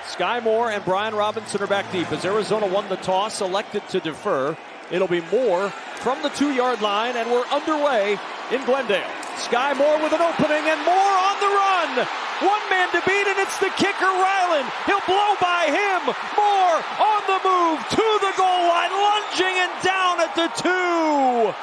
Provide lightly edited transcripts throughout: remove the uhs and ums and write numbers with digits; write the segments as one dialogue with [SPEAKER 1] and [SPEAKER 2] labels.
[SPEAKER 1] Skyy Moore and Brian Robinson are back deep as Arizona won the toss, elected to defer. It'll be Moore from the 2-yard line, and we're underway in Glendale. Skyy Moore with an opening, and Moore on the run. One man to beat, and it's the kicker, Ryland. He'll blow by him. Moore on the move to the goal line, lunging and down at the 2.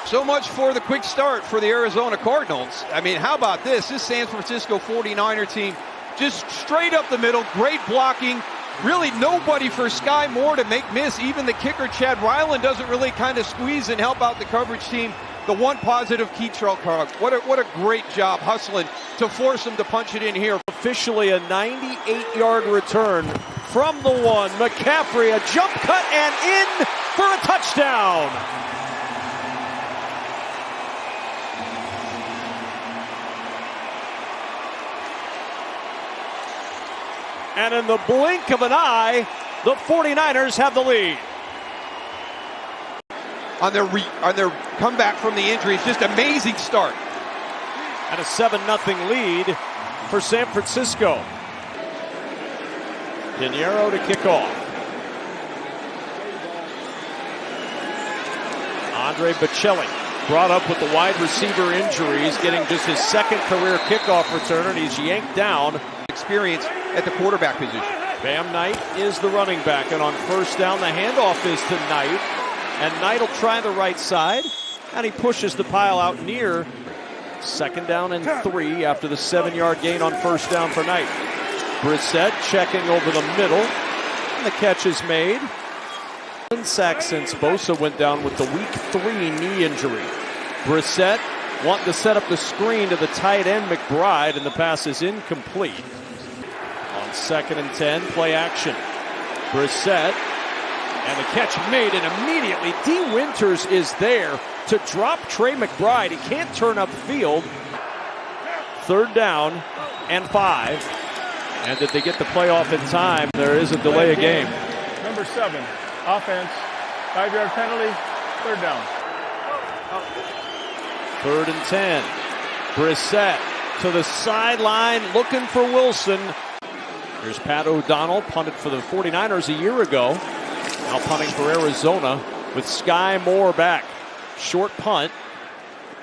[SPEAKER 2] So much for the quick start for the Arizona Cardinals. I mean, how about this? This San Francisco 49er team just straight up the middle, great blocking. Really nobody for Skyy Moore to make miss. Even the kicker, Chad Ryland, doesn't really kind of squeeze and help out the coverage team. The one positive, Kittle. What a great job hustling to force him to punch it in here.
[SPEAKER 1] Officially a 98-yard return from the 1. McCaffrey, a jump cut and in for a touchdown. And in the blink of an eye, the 49ers have the lead.
[SPEAKER 2] On their comeback from the injuries, just amazing start.
[SPEAKER 1] And a 7-0 lead for San Francisco. Lenoir to kick off. Andre Bocelli brought up with the wide receiver injuries, getting just his second career kickoff return, and he's yanked down.
[SPEAKER 2] Experience at the quarterback position.
[SPEAKER 1] Bam Knight is the running back, and on first down, the handoff is to Knight. And Knight will try the right side, and he pushes the pile out near. 2nd down and 3 after the 7-yard gain on first down for Knight. Brissett checking over the middle, and the catch is made. Sack since Bosa went down with the week 3 knee injury. Brissett wanting to set up the screen to the tight end McBride, and the pass is incomplete. On 2nd and 10, play action. Brissett, and the catch made, and immediately D. Winters is there to drop Trey McBride. He can't turn upfield. 3rd down and 5. And did they get the play off in time? There is a delay of game.
[SPEAKER 3] Number 7, offense, 5-yard penalty, 3rd down.
[SPEAKER 1] 3rd and 10. Brissett to the sideline looking for Wilson. Here's Pat O'Donnell, punted for the 49ers a year ago. Now punting for Arizona with Skyy Moore back. Short punt.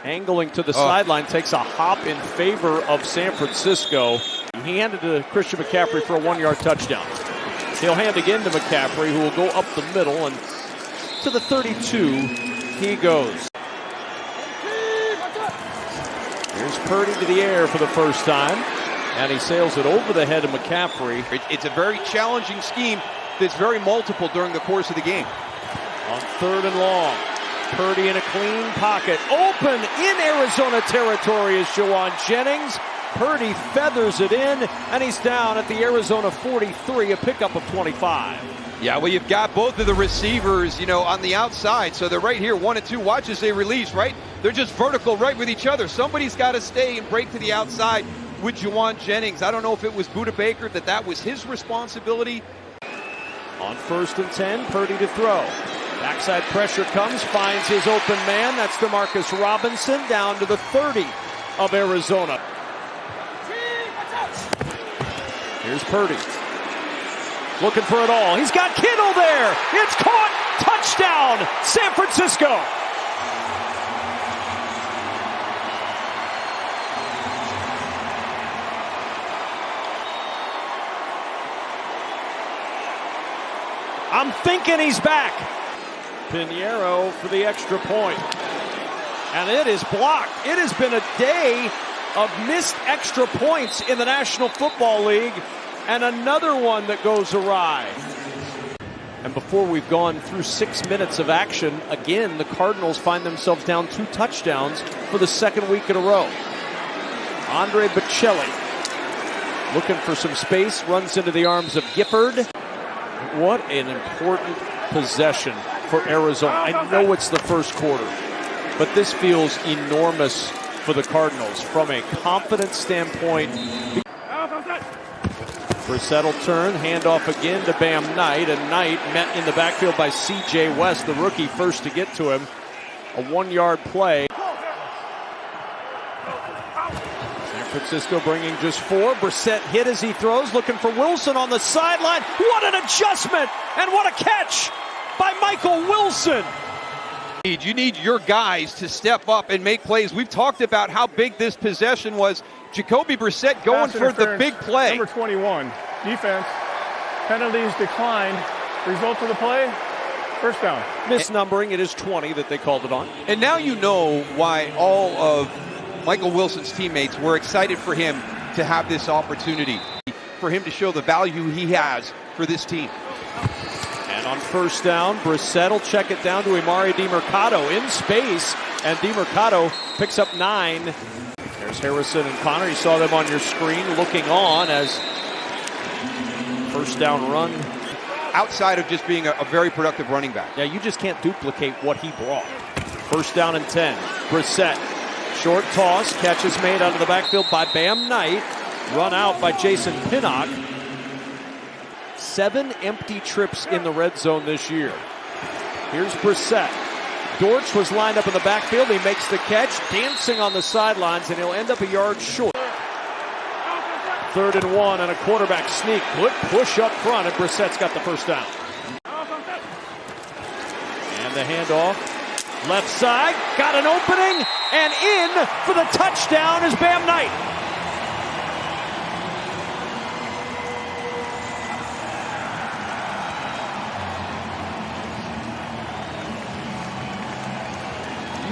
[SPEAKER 1] Angling to the sideline, takes a hop in favor of San Francisco. He handed to Christian McCaffrey for a 1-yard touchdown. He'll hand again to McCaffrey, who will go up the middle, and to the 32 he goes. Here's Purdy to the air for the first time, and he sails it over the head of McCaffrey.
[SPEAKER 2] It's a very challenging scheme that's very multiple during the course of the game.
[SPEAKER 1] On 3rd and long, Purdy in a clean pocket. Open in Arizona territory is Jauan Jennings. Purdy feathers it in, and he's down at the Arizona 43, a pickup of 25.
[SPEAKER 2] Yeah, well, you've got both of the receivers, on the outside. So they're right here, 1 and 2. Watch as they release, right? They're just vertical right with each other. Somebody's got to stay and break to the outside with Jauan Jennings. I don't know if it was Budda Baker that was his responsibility.
[SPEAKER 1] On 1st and 10, Purdy to throw. Backside pressure comes, finds his open man. That's DeMarcus Robinson down to the 30 of Arizona. Here's Purdy. Looking for it all. He's got Kittle there. It's caught. Touchdown, San Francisco. I'm thinking he's back. Pinheiro for the extra point. And it is blocked. It has been a day of missed extra points in the National Football League, and another one that goes awry. And before we've gone through 6 minutes of action, again, the Cardinals find themselves down 2 touchdowns for the 2nd week in a row. Andre Bocelli looking for some space, runs into the arms of Gifford. What an important possession for Arizona. I know it's the first quarter, but this feels enormous for the Cardinals from a confidence standpoint. Brissett will turn, handoff again to Bam Knight, and Knight met in the backfield by C.J. West, the rookie, first to get to him. A 1-yard play. San Francisco bringing just 4. Brissett hit as he throws, looking for Wilson on the sideline. What an adjustment, and what a catch by Michael Wilson.
[SPEAKER 2] You need your guys to step up and make plays. We've talked about how big this possession was. Jacoby Brissett going for the big play.
[SPEAKER 3] Number 21, defense. Penalties declined. Result of the play, first down.
[SPEAKER 1] Misnumbering, it is 20 that they called it on.
[SPEAKER 2] And now you know why all of Michael Wilson's teammates were excited for him to have this opportunity, for him to show the value he has for this team.
[SPEAKER 1] And on first down, Brissett will check it down to Emari Demercado in space, and Demercado picks up 9. There's Harrison and Connor. You saw them on your screen looking on as first down run.
[SPEAKER 2] Outside of just being a very productive running back.
[SPEAKER 1] Yeah, you just can't duplicate what he brought. First down and 10. Brissett. Short toss. Catch is made out of the backfield by Bam Knight. Run out by Jason Pinnock. 7 empty trips in the red zone this year. Here's Brissett. Dortch was lined up in the backfield. He makes the catch, dancing on the sidelines, and he'll end up a yard short. 3rd and 1 and a quarterback sneak. Good push up front, and Brissett's got the first down. And the handoff. Left side, got an opening, and in for the touchdown is Bam Knight.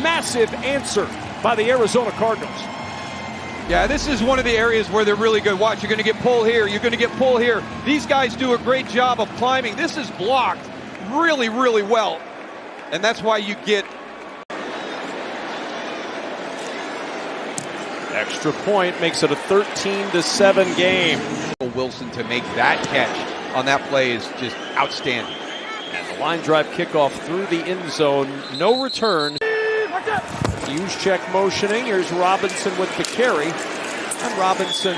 [SPEAKER 1] Massive answer by the Arizona Cardinals.
[SPEAKER 2] Yeah, this is one of the areas where they're really good. Watch, you're going to get pull here, you're going to get pull here. These guys do a great job of climbing. This is blocked really, really well. And that's why you get
[SPEAKER 1] extra point, makes it a 13-7 game.
[SPEAKER 2] Wilson to make that catch on that play is just outstanding.
[SPEAKER 1] And the line drive kickoff through the end zone, no return. Use check motioning. Here's Robinson with the carry. And Robinson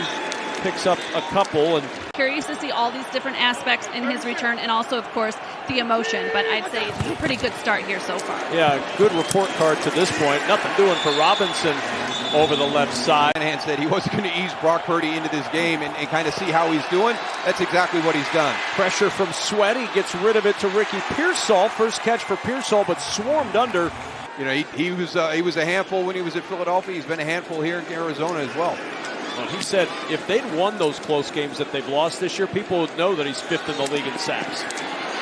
[SPEAKER 1] picks up a couple. And
[SPEAKER 4] curious to see all these different aspects in his return, and also, of course, the emotion. But I'd say it's a pretty good start here so far.
[SPEAKER 1] Yeah, good report card to this point. Nothing doing for Robinson over the left side.
[SPEAKER 2] Shanahan said he wasn't going to ease Brock Purdy into this game and kind of see how he's doing. That's exactly what he's done.
[SPEAKER 1] Pressure from Sweat. He gets rid of it to Ricky Pearsall. First catch for Pearsall, but swarmed under.
[SPEAKER 2] You know, he was a handful when he was at Philadelphia. He's been a handful here in Arizona as well.
[SPEAKER 1] Well, he said if they'd won those close games that they've lost this year, people would know that he's 5th in the league in sacks.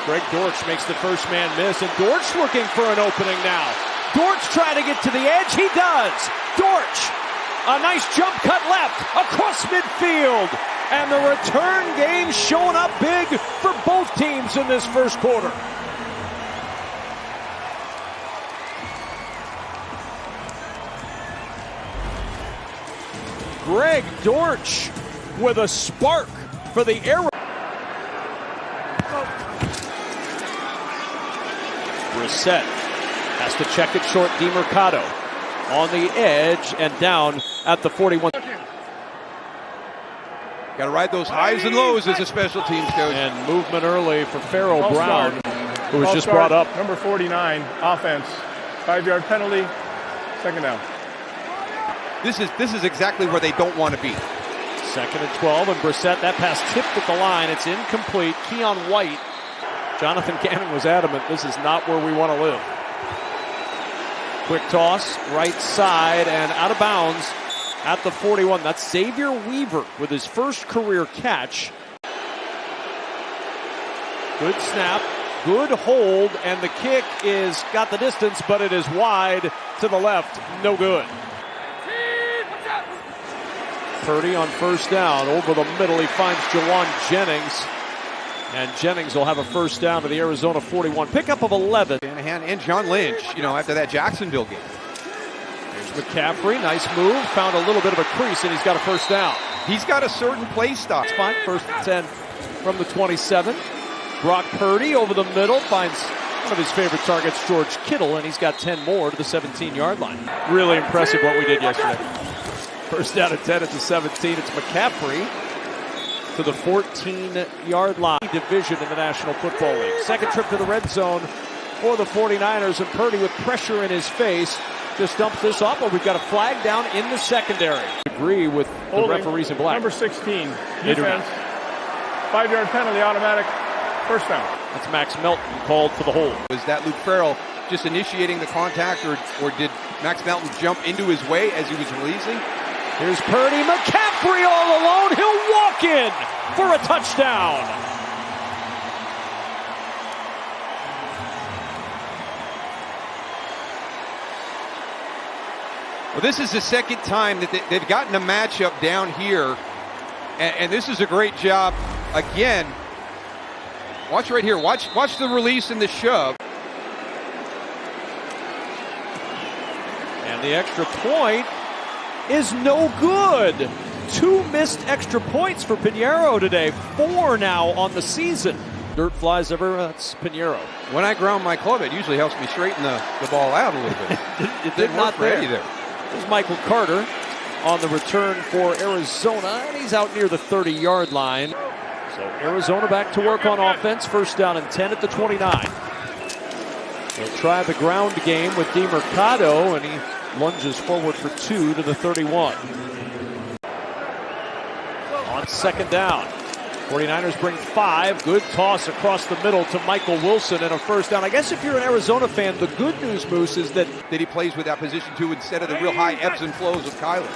[SPEAKER 1] Greg Dortch makes the first man miss, and Dortch looking for an opening now. Dortch trying to get to the edge. He does. Dortch, a nice jump cut left across midfield. And the return game showing up big for both teams in this first quarter. Greg Dortch with a spark for the Arrow. Brissett has to check it short. Demercado on the edge and down at the 41.
[SPEAKER 2] Got to ride those highs and lows as a special teams coach.
[SPEAKER 1] And movement early for Farrell Brown, who was just brought up.
[SPEAKER 3] Number 49, offense. 5-yard penalty, 2nd down.
[SPEAKER 2] This is exactly where they don't want to be.
[SPEAKER 1] 2nd and 12, and Brissett, that pass tipped at the line. It's incomplete. Keon White. Jonathan Cannon was adamant, this is not where we want to live. Quick toss, right side, and out of bounds at the 41. That's Xavier Weaver with his first career catch. Good snap, good hold, and the kick is got the distance, but it is wide to the left. No good. Purdy on first down. Over the middle, he finds Jawan Jennings. And Jennings will have a first down to the Arizona 41. Pickup of 11.
[SPEAKER 2] Shanahan and John Lynch, after that Jacksonville game.
[SPEAKER 1] Here's McCaffrey. Nice move. Found a little bit of a crease, and he's got a first down.
[SPEAKER 2] He's got a certain play style.
[SPEAKER 1] It's fine. First and 10 from the 27. Brock Purdy over the middle finds one of his favorite targets, George Kittle, and he's got 10 more to the 17-yard line. Really impressive what we did yesterday. First down at 10 at the 17. It's McCaffrey to the 14-yard line. Division in the National Football League. Second trip to the red zone for the 49ers, and Purdy with pressure in his face just dumps this off, but we've got a flag down in the secondary. Agree with the referees in black.
[SPEAKER 3] Number 16, defense. 5-yard penalty, automatic, first down.
[SPEAKER 1] That's Max Melton called for the hold.
[SPEAKER 2] Was that Luke Farrell just initiating the contact, or did Max Melton jump into his way as he was releasing?
[SPEAKER 1] Here's Purdy, McCaffrey all alone. He'll walk in for a touchdown.
[SPEAKER 2] Well, this is the second time that they've gotten a matchup down here, and this is a great job. Again, watch right here. Watch the release and the shove.
[SPEAKER 1] And the extra point is no good. 2 missed extra points for Pinheiro today. 4 now on the season. Dirt flies ever, that's Pinheiro.
[SPEAKER 2] When I ground my club, it usually helps me straighten the ball out a little bit.
[SPEAKER 1] It did not for Eddie there. There's Michael Carter on the return for Arizona, and he's out near the 30-yard line. So Arizona back to work on offense. First down and 10 at the 29. They'll try the ground game with Deommodore, and he lunges forward for 2 to the 31. On second down, 49ers bring 5. Good toss across the middle to Michael Wilson and a first down. I guess if you're an Arizona fan, the good news, Moose, is that
[SPEAKER 2] he plays with that position too instead of the real high ebbs and flows of Kyler.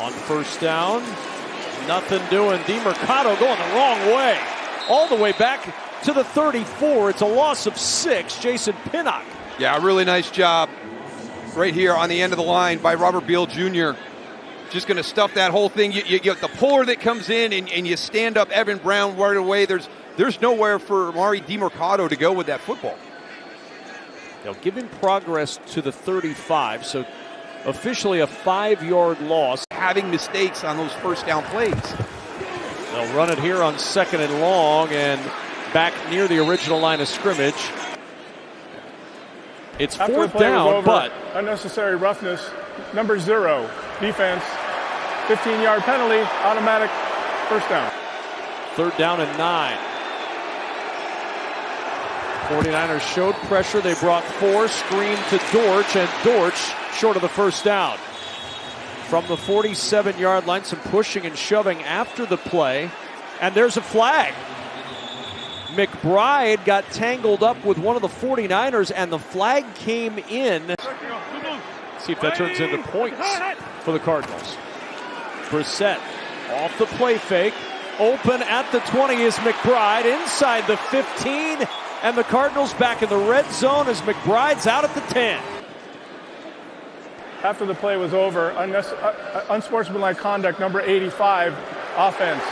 [SPEAKER 1] On first down, nothing doing. Deommodore going the wrong way. All the way back to the 34. It's a loss of 6. Jason Pinnock.
[SPEAKER 2] Yeah, really nice job right here on the end of the line by Robert Beal Jr. Just going to stuff that whole thing. You get the puller that comes in, and you stand up Evan Brown right away. There's nowhere for Amari Deommodore to go with that football.
[SPEAKER 1] They'll give him progress to the 35, so officially a 5-yard loss.
[SPEAKER 2] Having mistakes on those first down plays.
[SPEAKER 1] They'll run it here on second and long and back near the original line of scrimmage. It's fourth down, but
[SPEAKER 3] unnecessary roughness. Number 0, defense. 15-yard penalty, automatic, first down.
[SPEAKER 1] Third down and 9. 49ers showed pressure. They brought 4, screen to Dortch, and Dortch short of the first down. From the 47-yard line, some pushing and shoving after the play, and there's a flag. McBride got tangled up with one of the 49ers, and the flag came in. See if that turns into points for the Cardinals. Brissett off the play fake. Open at the 20 is McBride, inside the 15, and the Cardinals back in the red zone as McBride's out at the 10.
[SPEAKER 3] After the play was over, unsportsmanlike conduct, number 85, offense.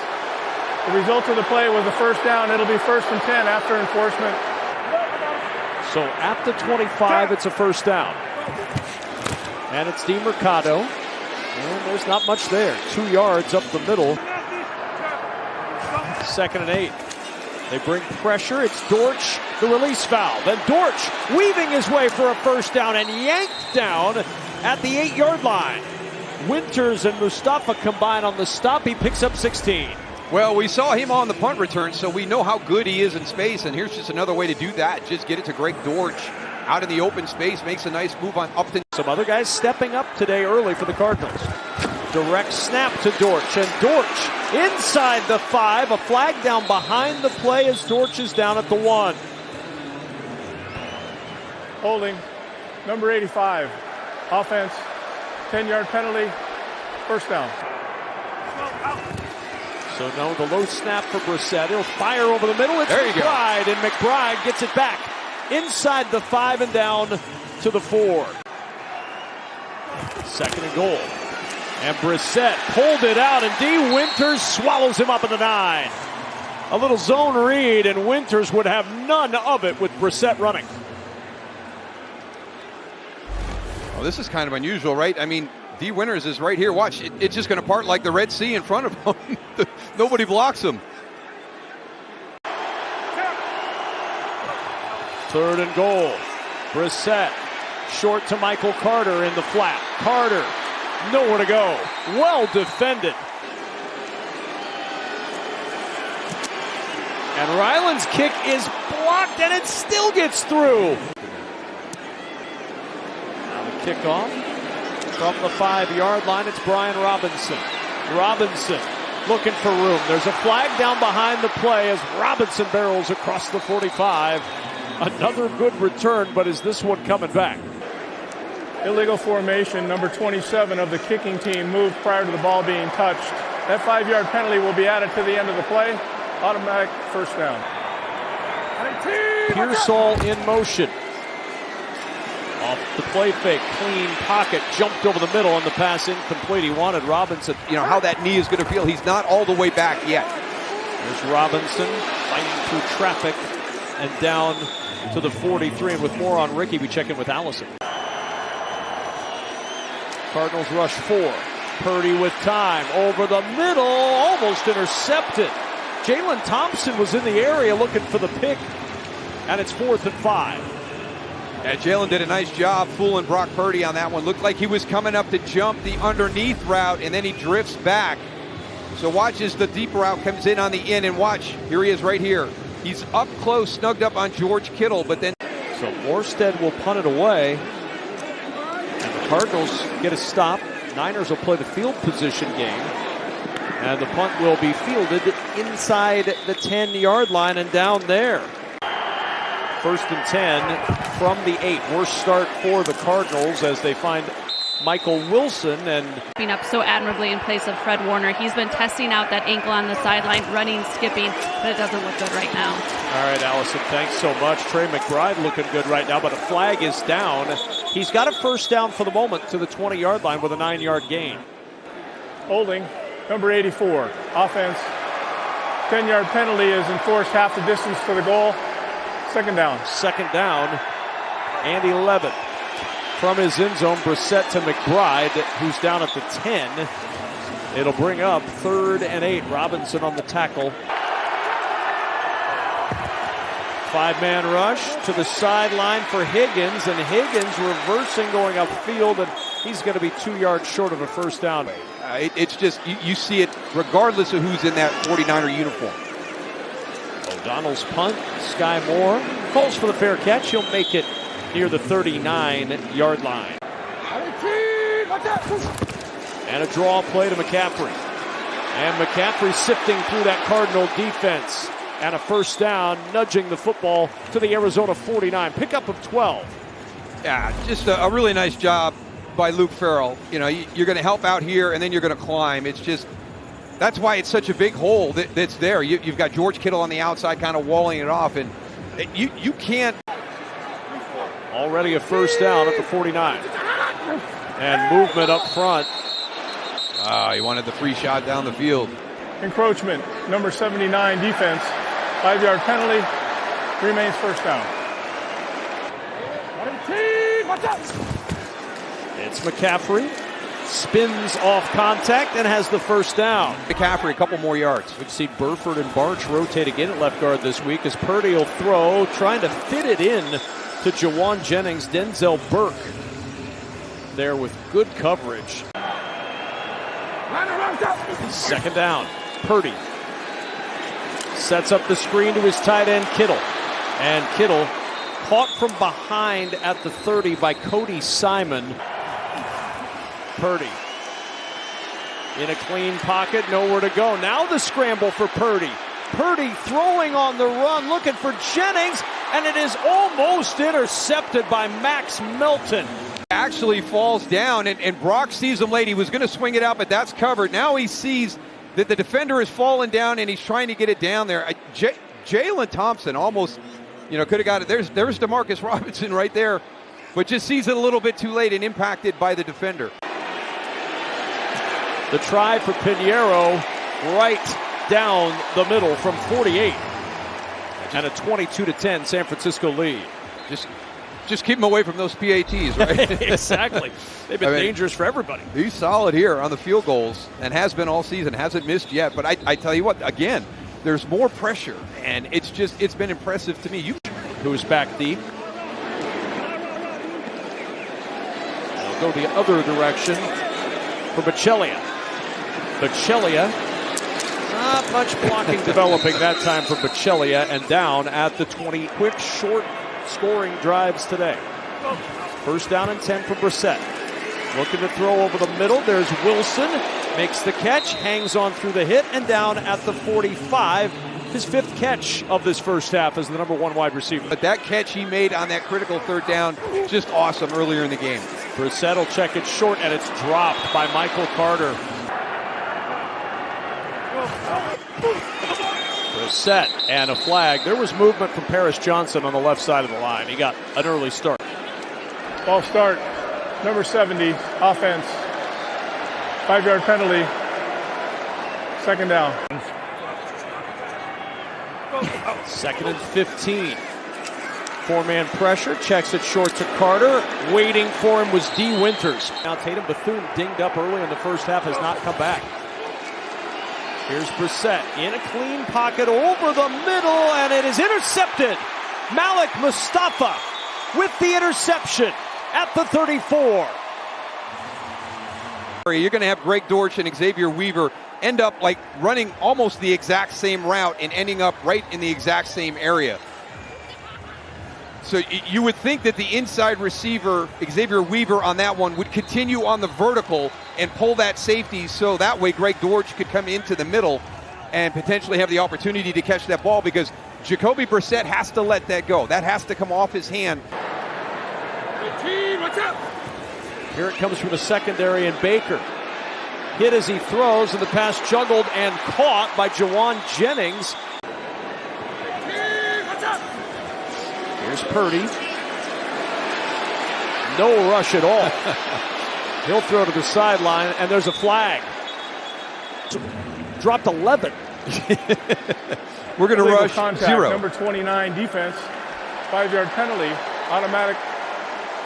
[SPEAKER 3] The result of the play was a first down. It'll be first and 10 after enforcement.
[SPEAKER 1] So at the 25, it's a first down. And it's Deommodore. And there's not much there. 2 yards up the middle. Second and 8. They bring pressure. It's Dortch, the release foul. Then Dortch weaving his way for a first down and yanked down at the 8-yard line. Winters and Mustafa combine on the stop. He picks up 16.
[SPEAKER 2] Well, we saw him on the punt return, so we know how good he is in space, and here's just another way to do that. Just get it to Greg Dortch out in the open space, makes a nice move on Upton.
[SPEAKER 1] Some other guys stepping up today early for the Cardinals. Direct snap to Dortch, and Dortch inside the 5. A flag down behind the play as Dortch is down at the 1.
[SPEAKER 3] Holding, number 85, offense, 10-yard penalty, first down.
[SPEAKER 1] So no, the low snap for Brissett. He'll fire over the middle. It's McBride, and McBride gets it back inside the 5 and down to the 4. Second and goal. And Brissett pulled it out, and D. Winters swallows him up in the 9. A little zone read, and Winters would have none of it with Brissett running.
[SPEAKER 2] Well, this is kind of unusual, right? I mean, D. Winters is right here. Watch, it's just going to part like the Red Sea in front of him. Nobody blocks him.
[SPEAKER 1] Third and goal. Brissett short to Michael Carter in the flat. Carter, nowhere to go. Well defended. And Ryland's kick is blocked, and it still gets through. Now the kickoff. From the 5-yard line, it's Brian Robinson. Robinson looking for room. There's a flag down behind the play as Robinson barrels across the 45. Another good return, but is this one coming back?
[SPEAKER 3] Illegal formation, number 27 of the kicking team moved prior to the ball being touched. That 5-yard penalty will be added to the end of the play. Automatic first down.
[SPEAKER 1] Pearsall in motion. Off the play fake, clean pocket, jumped over the middle, and the pass incomplete. He wanted Robinson.
[SPEAKER 2] You know how that knee is going to feel. He's not all the way back yet.
[SPEAKER 1] There's Robinson fighting through traffic and down to the 43. And with more on Ricky, we check in with Allison. Cardinals rush 4. Purdy with time over the middle, almost intercepted. Jalen Thompson was in the area looking for the pick, and it's 4th and 5.
[SPEAKER 2] And Jalen did a nice job fooling Brock Purdy on that one. Looked like he was coming up to jump the underneath route, and then he drifts back. So watch as the deep route comes in on the in, and watch, here he is right here. He's up close, snugged up on George Kittle, but then...
[SPEAKER 1] So Morstead will punt it away, and the Cardinals get a stop. Niners will play the field position game, and the punt will be fielded inside the 10-yard line and down there. 1st and 10 from the 8. Worst start for the Cardinals as they find Michael Wilson and
[SPEAKER 4] being up so admirably in place of Fred Warner. He's been testing out that ankle on the sideline, running, skipping, but it doesn't look good right now.
[SPEAKER 1] All right, Allison, thanks so much. Trey McBride looking good right now, but a flag is down. He's got a first down for the moment to the 20-yard line with a 9-yard gain.
[SPEAKER 3] Holding, number 84, offense. 10-yard penalty is enforced half the distance to the goal. Second down.
[SPEAKER 1] Second down and 11. From his end zone, Brissett to McBride, who's down at the 10. It'll bring up 3rd and 8. Robinson on the tackle. 5-man rush to the sideline for Higgins, and Higgins reversing going upfield, and he's going to be 2 yards short of a first down.
[SPEAKER 2] It's just, you see it regardless of who's in that 49er uniform.
[SPEAKER 1] O'Donnell's punt, Skyy Moore calls for the fair catch. He'll make it near the 39-yard line. And a draw play to McCaffrey. And McCaffrey sifting through that Cardinal defense. And a first down, nudging the football to the Arizona 49. Pickup of 12.
[SPEAKER 2] Yeah, just a really nice job by Luke Farrell. You know, you're going to help out here, and then you're going to climb. It's just, that's why it's such a big hole that's there. You've got George Kittle on the outside kind of walling it off, and you can't.
[SPEAKER 1] Already a first down at the 49. And movement up front.
[SPEAKER 2] He wanted the free shot down the field.
[SPEAKER 3] Encroachment, number 79, defense. 5-yard penalty, remains first down.
[SPEAKER 1] It's McCaffrey. Spins off contact and has the first down.
[SPEAKER 2] McCaffrey, a couple more yards.
[SPEAKER 1] We've seen Burford and Barch rotate again at left guard this week as Purdy will throw, trying to fit it in to Jawan Jennings. Denzel Burke there with good coverage. Second down. Purdy sets up the screen to his tight end Kittle. And Kittle caught from behind at the 30 by Cody Simon. Purdy in a clean pocket, nowhere to go. Now the scramble for Purdy. Purdy throwing on the run, looking for Jennings, and it is almost intercepted by Max Melton.
[SPEAKER 2] Actually falls down, and Brock sees him late. He was going to swing it out, but that's covered. Now he sees that the defender has fallen down, and he's trying to get it down there. Jalen Thompson almost, could have got it. There's DeMarcus Robinson right there, but just sees it a little bit too late and impacted by the defender.
[SPEAKER 1] The try for Pinheiro right down the middle from 48. And a 22-10 San Francisco lead.
[SPEAKER 2] Just keep him away from those PATs, right?
[SPEAKER 1] Exactly. They've been dangerous for everybody.
[SPEAKER 2] He's solid here on the field goals and has been all season. Hasn't missed yet. But I tell you what, again, there's more pressure. And it's been impressive to me.
[SPEAKER 1] Who's back deep. They'll go the other direction for Bachelia. Bachelia, not much blocking developing that time for Bachelia, and down at the 20. Quick, short scoring drives today. First down and 10 for Brissett. Looking to throw over the middle. There's Wilson. Makes the catch. Hangs on through the hit and down at the 45. His 5th catch of this first half as the number 1 wide receiver.
[SPEAKER 2] But that catch he made on that critical third down, just awesome earlier in the game.
[SPEAKER 1] Brissett will check it short, and it's dropped by Michael Carter. Brissett and a flag. There was movement from Paris Johnson on the left side of the line. He got an early start.
[SPEAKER 3] Ball start, number 70, offense. 5-yard penalty, second down.
[SPEAKER 1] 2nd and 15. 4-man pressure, checks it short to Carter. Waiting for him was D. Winters. Now Tatum Bethune dinged up early in the first half, has not come back. Here's Brissett in a clean pocket over the middle, and it is intercepted. Malik Mustafa with the interception at the 34.
[SPEAKER 2] You're going to have Greg Dortch and Xavier Weaver end up like running almost the exact same route and ending up right in the exact same area. So you would think that the inside receiver, Xavier Weaver, on that one would continue on the vertical and pull that safety so that way Greg Dortch could come into the middle and potentially have the opportunity to catch that ball, because Jacoby Brissett has to let that go. That has to come off his hand.
[SPEAKER 1] Here it comes from the secondary, and Baker hit as he throws, and the pass juggled and caught by Jawan Jennings. Here's Purdy. No rush at all. He'll throw to the sideline, and there's a flag. Dropped 11.
[SPEAKER 2] We're going to rush
[SPEAKER 3] contact,
[SPEAKER 2] 0.
[SPEAKER 3] Number 29, defense. 5-yard penalty, automatic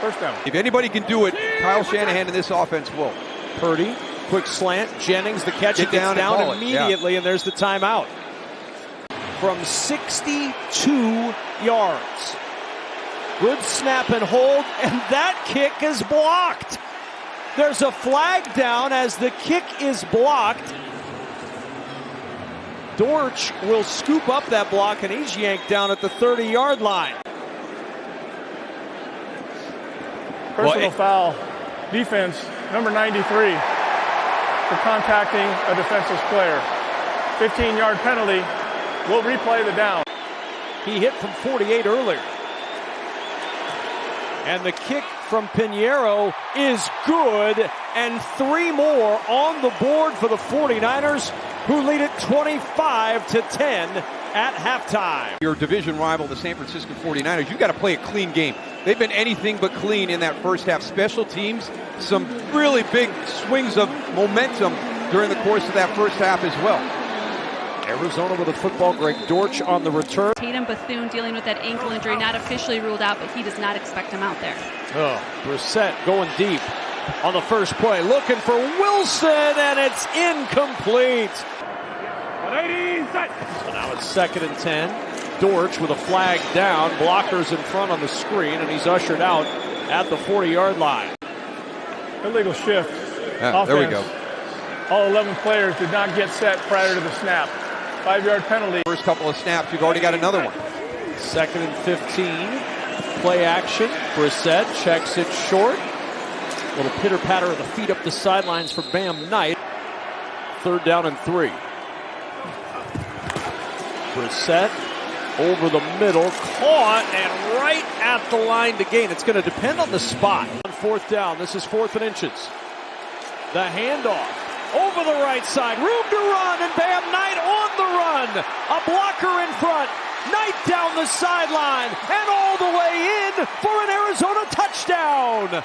[SPEAKER 3] first down.
[SPEAKER 2] If anybody can do it, Kyle Shanahan in this offense will.
[SPEAKER 1] Purdy, quick slant. Jennings, the catch.
[SPEAKER 2] Get
[SPEAKER 1] It gets down immediately,
[SPEAKER 2] yeah.
[SPEAKER 1] And there's the timeout. From 62 yards. Good snap and hold, and that kick is blocked. There's a flag down as the kick is blocked. Dortch will scoop up that block, and he's yanked down at the 30-yard line.
[SPEAKER 3] Personal foul, defense, number 93, for contacting a defenseless player. 15-yard penalty. We'll replay the down.
[SPEAKER 1] He hit from 48 earlier. And the kick from Pinheiro is good, and 3 more on the board for the 49ers, who lead it 25-10 at halftime.
[SPEAKER 2] Your division rival, the San Francisco 49ers, you've got to play a clean game. They've been anything but clean in that first half. Special teams, some really big swings of momentum during the course of that first half as well.
[SPEAKER 1] Arizona with a football. Greg Dortch on the return.
[SPEAKER 4] Tatum Bethune dealing with that ankle injury, not officially ruled out, but he does not expect him out there.
[SPEAKER 1] Brissett going deep on the first play, looking for Wilson, and it's incomplete. So now it's 2nd and 10. Dortch with a flag down, blockers in front on the screen, and he's ushered out at the 40-yard line.
[SPEAKER 3] Illegal shift.
[SPEAKER 2] Yeah, there we go.
[SPEAKER 3] All 11 players did not get set prior to the snap. 5-yard penalty.
[SPEAKER 2] First couple of snaps, you've already got another one.
[SPEAKER 1] 2nd and 15. Play action. Brissett checks it short. Little pitter-patter of the feet up the sidelines for Bam Knight. 3rd down and 3. Brissett over the middle, caught, and right at the line to gain. It's going to depend on the spot. On 4th down, this is 4th and inches. The handoff over the right side, room to run, and Bam Knight on the run. A blocker in front, Knight down the sideline, and all the way in for an Arizona touchdown.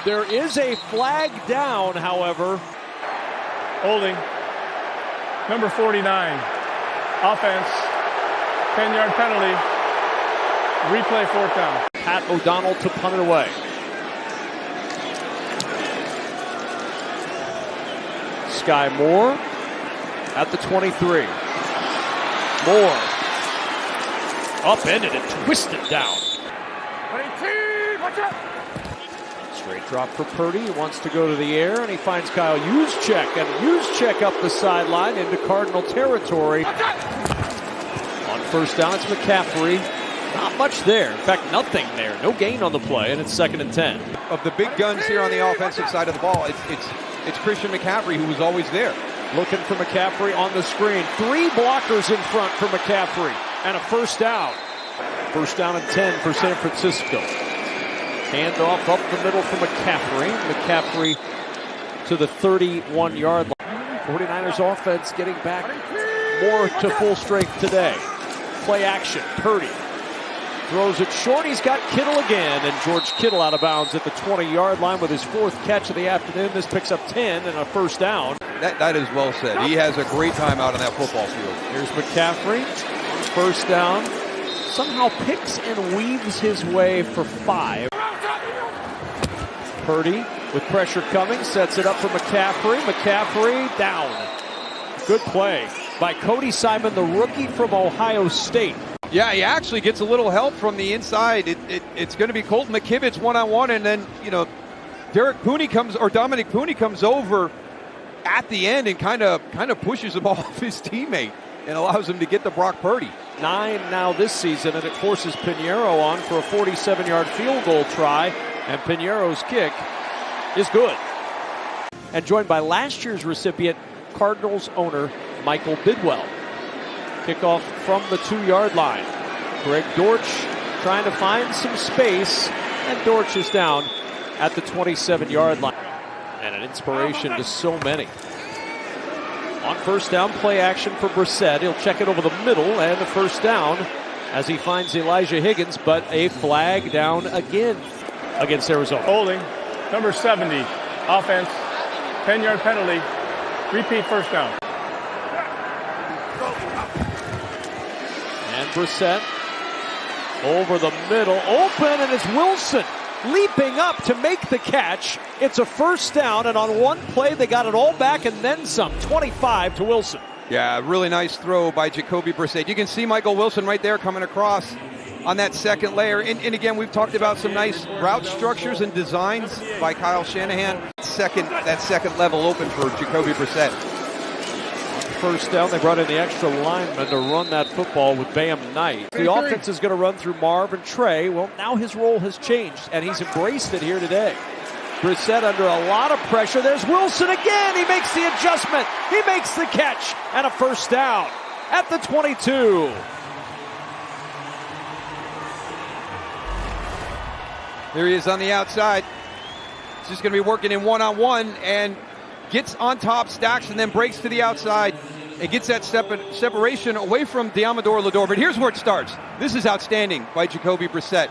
[SPEAKER 1] There is a flag down, however.
[SPEAKER 3] Holding. Number 49, offense. 10-yard penalty. Replay 4th down.
[SPEAKER 1] Pat O'Donnell to punt it away. Skyy Moore at the 23. Moore upended and twisted down. Straight drop for Purdy. He wants to go to the air, and he finds Kyle Juszczyk, and Juszczyk up the sideline into Cardinal territory. On 1st down, it's McCaffrey Not much there. In fact, nothing there. No gain on the play, and it's 2nd and 10.
[SPEAKER 2] Of the big guns here on the offensive side of the ball, it's Christian McCaffrey who was always there.
[SPEAKER 1] Looking for McCaffrey on the screen. 3 blockers in front for McCaffrey, and a first down. First down and 10 for San Francisco. Handoff up the middle for McCaffrey. McCaffrey to the 31-yard line. 49ers offense getting back more to full strength today. Play action. Purdy throws it short. He's got Kittle again, and George Kittle out of bounds at the 20-yard line with his 4th catch of the afternoon. This picks up 10 and a first down.
[SPEAKER 2] That is well said. He has a great time out on that football field.
[SPEAKER 1] Here's McCaffrey. First down. Somehow picks and weaves his way for 5. Purdy with pressure coming, sets it up for McCaffrey. McCaffrey down. Good play by Cody Simon, the rookie from Ohio State.
[SPEAKER 2] Yeah, he actually gets a little help from the inside. It's going to be Colton McKivitz one-on-one, and then, Dominic Pooney comes over at the end and kind of pushes the ball off his teammate and allows him to get to Brock Purdy.
[SPEAKER 1] 9 now this season, and it forces Pinheiro on for a 47-yard field goal try, and Pinheiro's kick is good. And joined by last year's recipient, Cardinals owner Michael Bidwell. Kickoff from the 2-yard line. Greg Dortch trying to find some space, and Dortch is down at the 27-yard line. And an inspiration to so many. On first down, play action for Brissett. He'll check it over the middle, and the first down as he finds Elijah Higgins, but a flag down again against Arizona.
[SPEAKER 3] Holding, number 70, offense, 10-yard penalty, repeat first down.
[SPEAKER 1] And Brissett over the middle, open, and it's Wilson leaping up to make the catch. It's a first down, and on one play they got it all back and then some. 25 to Wilson.
[SPEAKER 2] Yeah, really nice throw by Jacoby Brissett. You can see Michael Wilson right there coming across on that second layer. And again, we've talked about some nice route structures and designs by Kyle Shanahan. That second level open for Jacoby Brissett.
[SPEAKER 1] First down, they brought in the extra lineman to run that football with Bam Knight. The offense is going to run through Marv and Trey. Well, now his role has changed, and he's embraced it here today. Brissett under a lot of pressure. There's Wilson again. He makes the adjustment. He makes the catch, and a first down at the 22.
[SPEAKER 2] There he is on the outside. He's just going to be working in one-on-one and gets on top, stacks, and then breaks to the outside and gets that separation away from Deommodore Lenoir. But here's where it starts. This is outstanding by Jacoby Brissett.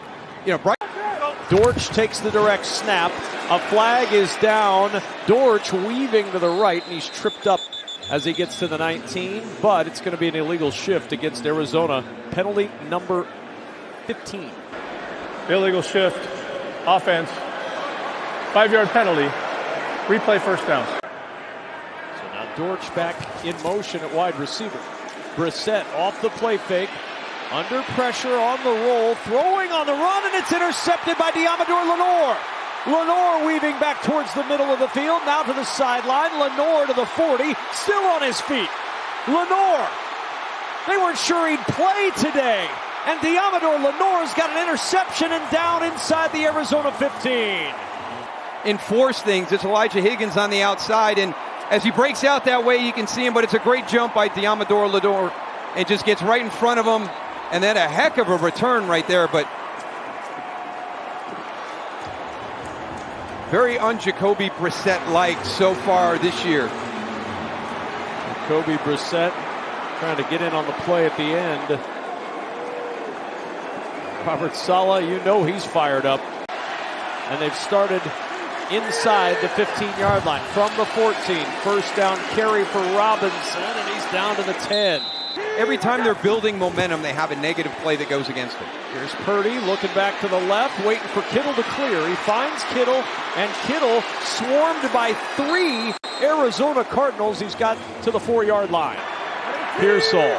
[SPEAKER 1] Dortch takes the direct snap. A flag is down. Dortch weaving to the right, and he's tripped up as he gets to the 19. But it's going to be an illegal shift against Arizona. Penalty number 15.
[SPEAKER 3] Illegal shift, offense, 5-yard penalty, replay first down.
[SPEAKER 1] Dortch back in motion at wide receiver. Brissett off the play fake. Under pressure on the roll. Throwing on the run, and it's intercepted by Deommodore Lenoir. Lenoir weaving back towards the middle of the field. Now to the sideline. Lenoir to the 40. Still on his feet. Lenoir. They weren't sure he'd play today. And Deommodore Lenoir's got an interception and down inside the Arizona 15.
[SPEAKER 2] Enforce things. It's Elijah Higgins on the outside, and as he breaks out that way, you can see him, but it's a great jump by Deommodore Lenoir. It just gets right in front of him, and then a heck of a return right there, but very un-Jacoby Brissett-like so far this year.
[SPEAKER 1] Jacoby Brissett trying to get in on the play at the end. Robert Saleh, he's fired up. And they've started inside the 15-yard line from the 14. First down carry for Robinson, and he's down to the 10.
[SPEAKER 2] Every time they're building momentum, they have a negative play that goes against them.
[SPEAKER 1] Here's Purdy looking back to the left, waiting for Kittle to clear. He finds Kittle, and Kittle swarmed by 3 Arizona Cardinals. He's got to the 4-yard line. Pearsall.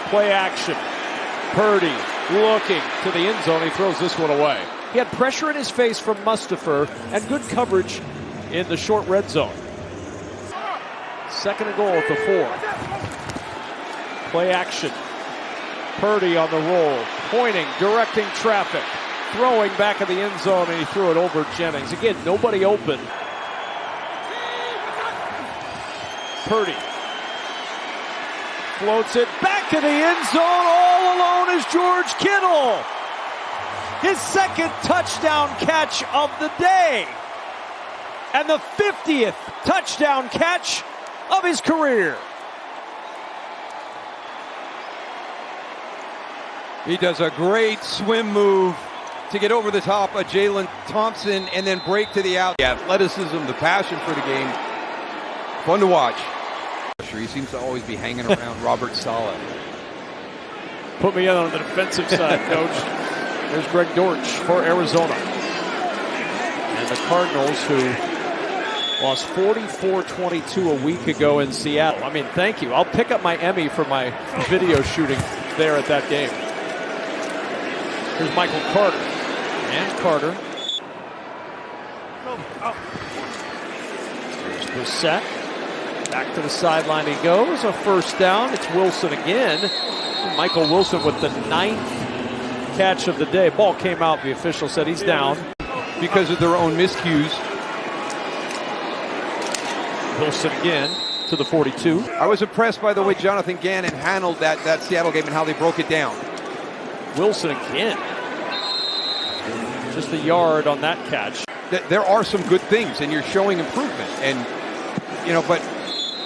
[SPEAKER 1] Play action. Purdy looking to the end zone. He throws this one away. He had pressure in his face from Mustipher and good coverage in the short red zone. Second and goal at the 4. Play action. Purdy on the roll, pointing, directing traffic, throwing back in the end zone, and he threw it over Jennings. Again, nobody open. Purdy floats it back in the end zone. All alone is George Kittle. His second touchdown catch of the day. And the 50th touchdown catch of his career.
[SPEAKER 2] He does a great swim move to get over the top of Jalen Thompson and then break to the out. The athleticism, the passion for the game. Fun to watch. He seems to always be hanging around Robert Saleh.
[SPEAKER 1] Put me in on the defensive side, Coach. There's Greg Dortch for Arizona. And the Cardinals, who lost 44-22 a week ago in Seattle. I mean, thank you. I'll pick up my Emmy for my video shooting there at that game. Here's Michael Carter. And Carter. There's Brissett. Back to the sideline he goes. A first down. It's Wilson again. Michael Wilson with the 9th catch of the day. Ball came out. The official said he's down.
[SPEAKER 2] Because of their own miscues.
[SPEAKER 1] Wilson again to the 42.
[SPEAKER 2] I was impressed by the way Jonathan Gannon handled that Seattle game and how they broke it down.
[SPEAKER 1] Wilson again. Just a yard on that catch.
[SPEAKER 2] There are some good things, and you're showing improvement. And, but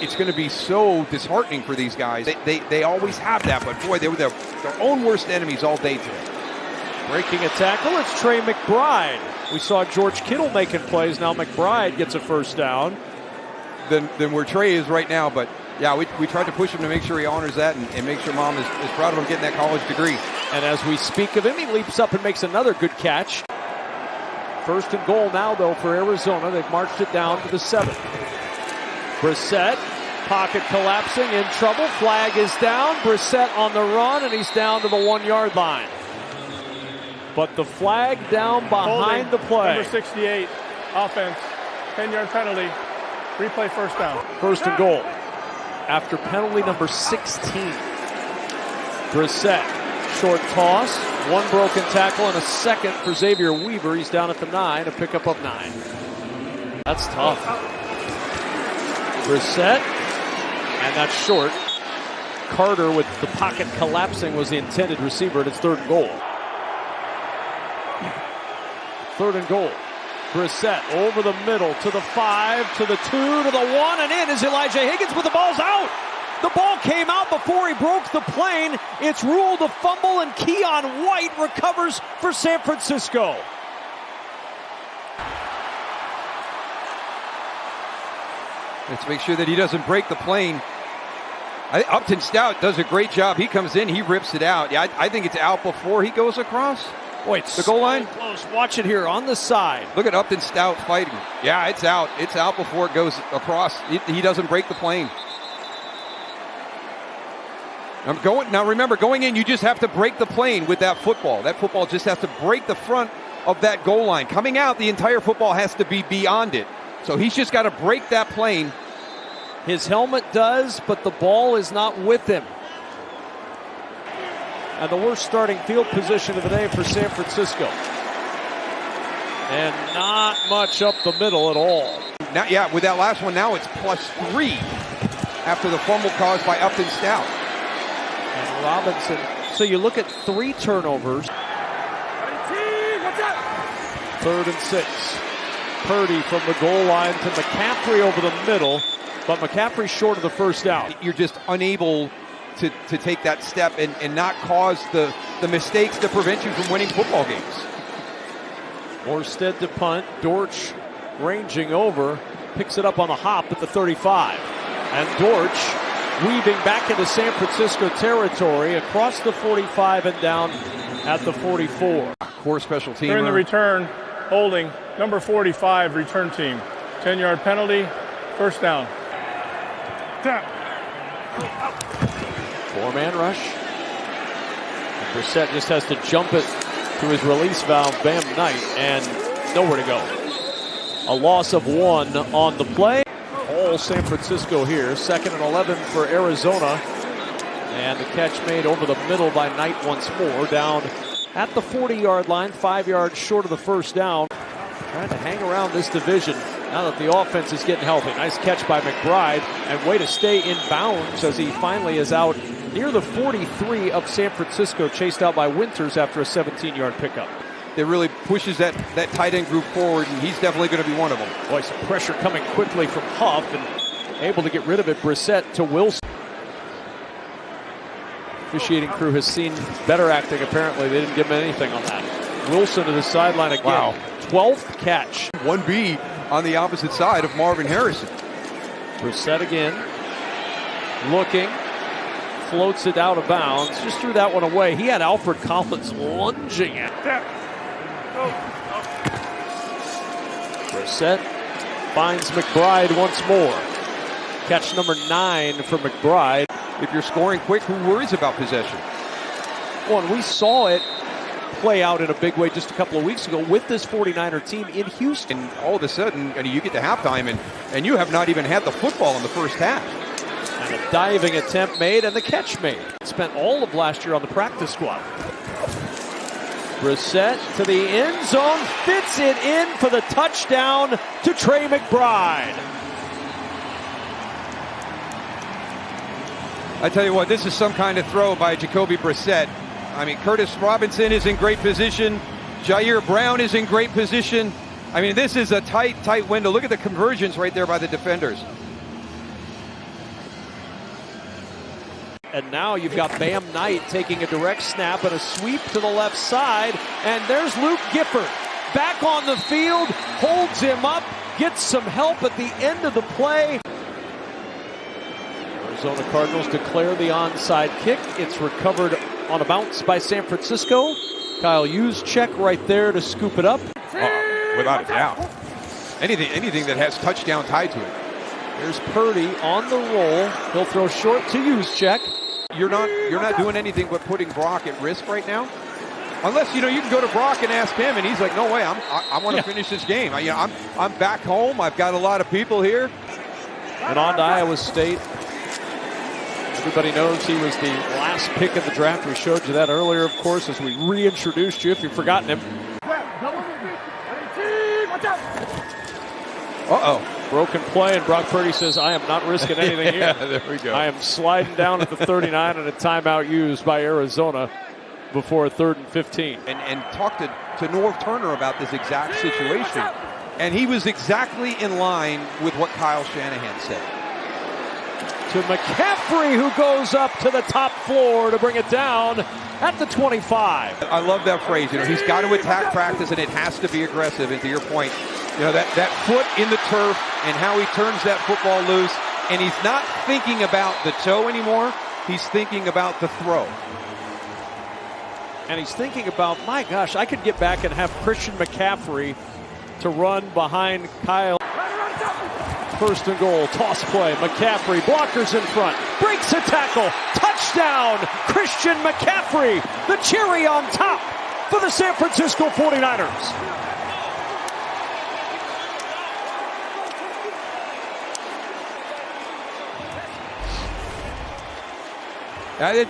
[SPEAKER 2] it's going to be so disheartening for these guys. They always have that, but boy, they were their own worst enemies all day today.
[SPEAKER 1] Breaking a tackle, it's Trey McBride. We saw George Kittle making plays. Now McBride gets a first down.
[SPEAKER 2] Than where Trey is right now, but yeah, we tried to push him to make sure he honors that and make sure Mom is proud of him getting that college degree.
[SPEAKER 1] And as we speak of him, he leaps up and makes another good catch. First and goal now, though, for Arizona. They've marched it down to the 7. Brissett, pocket collapsing, in trouble. Flag is down. Brissett on the run, and he's down to the 1-yard line. But the flag down behind the play.
[SPEAKER 3] Number 68, offense, 10-yard penalty. Replay first down.
[SPEAKER 1] First and goal. After penalty number 16. Brissett, short toss, 1 broken tackle, and a second for Xavier Weaver. He's down at the 9, a pickup of 9. That's tough. Brissett, and that's short. Carter with the pocket collapsing was the intended receiver, and it's 3rd and goal. 3rd and goal. Brissett over the middle to the 5, to the 2, to the 1, and in is Elijah Higgins, but the ball's out. The ball came out before he broke the plane. It's ruled a fumble, and Keon White recovers for San Francisco.
[SPEAKER 2] Let's make sure that he doesn't break the plane. Upton Stout does a great job. He comes in, he rips it out. Yeah, I think it's out before he goes across.
[SPEAKER 1] Wait,
[SPEAKER 2] the goal line?
[SPEAKER 1] Close. Watch it here on the side.
[SPEAKER 2] Look at Upton Stout fighting. Yeah, it's out. It's out before it goes across. He doesn't break the plane. Now remember, going in, you just have to break the plane with that football. That football just has to break the front of that goal line. Coming out, the entire football has to be beyond it. So he's just got to break that plane.
[SPEAKER 1] His helmet does, but the ball is not with him. And the worst starting field position of the day for San Francisco. And not much up the middle at all.
[SPEAKER 2] Now, yeah, with that last one, now it's +3 after the fumble caused by Upton Stout.
[SPEAKER 1] And Robinson. So you look at 3 turnovers. 3rd and 6. Purdy from the goal line to McCaffrey over the middle. But McCaffrey short of the first down.
[SPEAKER 2] You're just unable to take that step and not cause the mistakes that prevent you from winning football games.
[SPEAKER 1] Morstead to punt. Dortch ranging over. Picks it up on the hop at the 35. And Dortch weaving back into San Francisco territory across the 45 and down at the 44.
[SPEAKER 2] Core special team.
[SPEAKER 3] During the return, holding, number 45 return team. 10-yard penalty, first down.
[SPEAKER 1] 4-man rush. And Brissett just has to jump it to his release valve, Bam Knight, and nowhere to go. A loss of 1 on the play. All San Francisco here. 2nd and 11 for Arizona. And the catch made over the middle by Knight once more, down at the 40-yard line, 5 yards short of the first down. Trying to hang around this division now that the offense is getting healthy. Nice catch by McBride, and way to stay in bounds as he finally is out near the 43 of San Francisco, chased out by Winters after a 17-yard pickup.
[SPEAKER 2] It really pushes that tight end group forward, and he's definitely going to be one of them.
[SPEAKER 1] Boy, some pressure coming quickly from Huff, and able to get rid of it. Brissett to Wilson. Officiating crew has seen better acting, apparently. They didn't give him anything on that. Wilson to the sideline again.
[SPEAKER 2] Wow.
[SPEAKER 1] 12th catch.
[SPEAKER 2] 1B on the opposite side of Marvin Harrison.
[SPEAKER 1] Brissett again. Looking. Floats it out of bounds. Just threw that one away. He had Alfred Collins lunging at it. Brissett finds McBride once more. Catch number 9 for McBride.
[SPEAKER 2] If you're scoring quick, who worries about possession?
[SPEAKER 1] Well, and we saw it play out in a big way just a couple of weeks ago with this 49er team in Houston.
[SPEAKER 2] And all of a sudden, you get to halftime, and you have not even had the football in the first half.
[SPEAKER 1] And a diving attempt made, and the catch made. Spent all of last year on the practice squad. Brissett to the end zone, fits it in for the touchdown to Trey McBride.
[SPEAKER 2] I tell you what, this is some kind of throw by Jacoby Brissett. I mean, Curtis Robinson is in great position. Jair Brown is in great position. I mean, this is a tight window. Look at the conversions right there by the defenders.
[SPEAKER 1] And now you've got Bam Knight taking a direct snap and a sweep to the left side. And there's Luke Gifford back on the field, holds him up, gets some help at the end of the play. Arizona Cardinals declare the onside kick. It's recovered on a bounce by San Francisco. Kyle Juszczyk right there to scoop it up.
[SPEAKER 2] Without a doubt. Anything that has touchdown tied to it.
[SPEAKER 1] There's Purdy on the roll. He'll throw short to Juszczyk.
[SPEAKER 2] You're not doing anything but putting Brock at risk right now. Unless, you can go to Brock and ask him, and he's like, no way, I want to finish this game. I'm back home. I've got a lot of people here.
[SPEAKER 1] And on to Iowa State. Everybody knows he was the last pick of the draft. We showed you that earlier, of course, as we reintroduced you, if you've forgotten him.
[SPEAKER 2] Uh-oh.
[SPEAKER 1] Broken play, and Brock Purdy says, I am not risking anything here.
[SPEAKER 2] Yeah, there we go.
[SPEAKER 1] I am sliding down at the 39 and a timeout used by Arizona before a 3rd and 15.
[SPEAKER 2] And talked to Norv Turner about this exact situation. And he was exactly in line with what Kyle Shanahan said.
[SPEAKER 1] To McCaffrey, who goes up to the top floor to bring it down at the 25.
[SPEAKER 2] I love that phrase. He's got to attack practice, and it has to be aggressive. And to your point, that foot in the turf and how he turns that football loose, and he's not thinking about the toe anymore. He's thinking about the throw.
[SPEAKER 1] And he's thinking about, my gosh, I could get back and have Christian McCaffrey to run behind Kyle. 1st and goal, toss play, McCaffrey, blockers in front, breaks a tackle, touchdown, Christian McCaffrey, the cherry on top for the San Francisco 49ers.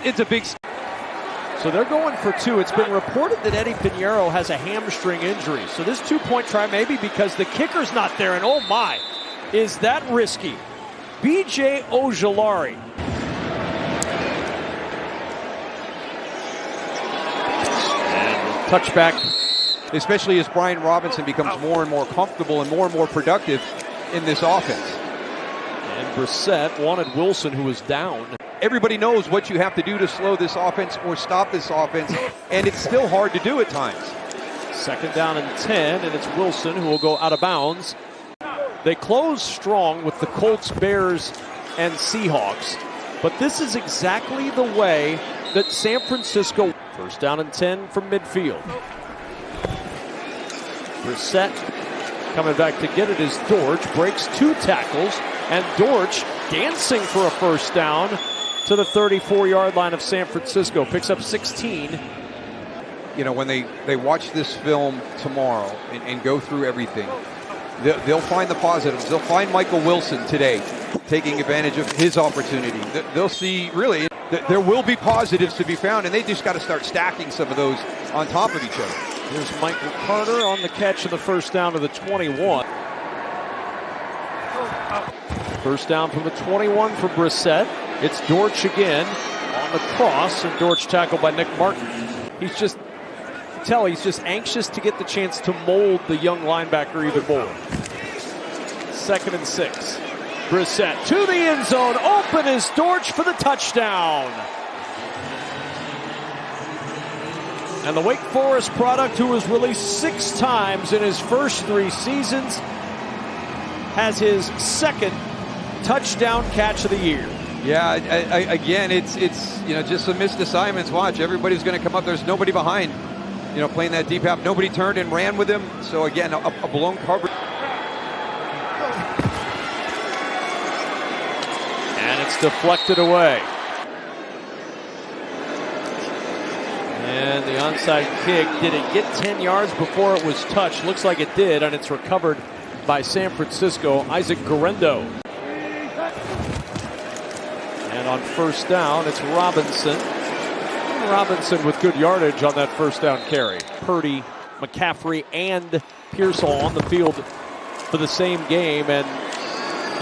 [SPEAKER 2] It's a big...
[SPEAKER 1] So they're going for 2. It's been reported that Eddie Pinheiro has a hamstring injury. So this 2-point try may be because the kicker's not there, and oh my, is that risky. B.J. Ojulari. And touchback.
[SPEAKER 2] Especially as Brian Robinson becomes more and more comfortable and more productive in this offense.
[SPEAKER 1] And Brissett wanted Wilson, who was down.
[SPEAKER 2] Everybody knows what you have to do to slow this offense or stop this offense, and it's still hard to do at times.
[SPEAKER 1] 2nd down and 10, and it's Wilson who will go out of bounds. They close strong with the Colts, Bears, and Seahawks. But this is exactly the way that San Francisco... 1st down and 10 from midfield. Brissett coming back to get it as Dortch breaks 2 tackles. And Dortch dancing for a 1st down to the 34-yard line of San Francisco. Picks up 16.
[SPEAKER 2] When they watch this film tomorrow and go through everything, they'll find the positives. They'll find Michael Wilson today taking advantage of his opportunity. They'll see, really, there will be positives to be found, and they just got to start stacking some of those on top of each other.
[SPEAKER 1] Here's Michael Carter on the catch of the first down to the 21. First down from the 21 for Brissett. It's Dortch again on the cross, and Dortch tackled by Nick Martin. He's just anxious to get the chance to mold the young linebacker even more. 2nd and 6. Brissett to the end zone. Open is Dortch for the touchdown. And the Wake Forest product, who was released 6 times in his first 3 seasons, has his 2nd touchdown catch of the year.
[SPEAKER 2] Yeah, again, it's just some missed assignments. Watch, everybody's going to come up. There's nobody behind, playing that deep half. Nobody turned and ran with him. So again, a blown coverage.
[SPEAKER 1] And it's deflected away. And the onside kick, did it get 10 yards before it was touched? Looks like it did, and it's recovered by San Francisco, Isaac Guerrero. And on first down, it's Robinson. Robinson with good yardage on that first down carry. Purdy, McCaffrey, and Pearsall on the field for the same game, and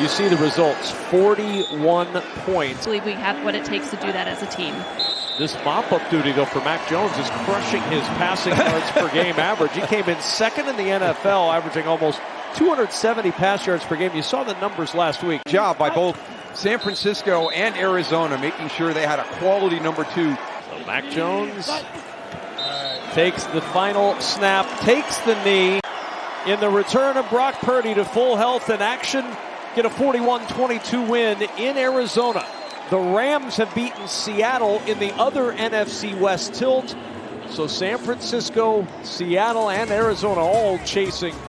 [SPEAKER 1] you see the results, 41 points.
[SPEAKER 4] I believe we have what it takes to do that as a team.
[SPEAKER 1] This mop-up duty, though, for Mac Jones is crushing his passing yards per game average. He came in 2nd in the NFL, averaging almost 270 pass yards per game. You saw the numbers last week.
[SPEAKER 2] Job by both San Francisco and Arizona, making sure they had a quality number 2.
[SPEAKER 1] So Mac Jones takes the final snap, takes the knee. In the return of Brock Purdy to full health and action, get a 41-22 win in Arizona. The Rams have beaten Seattle in the other NFC West tilt. So San Francisco, Seattle, and Arizona all chasing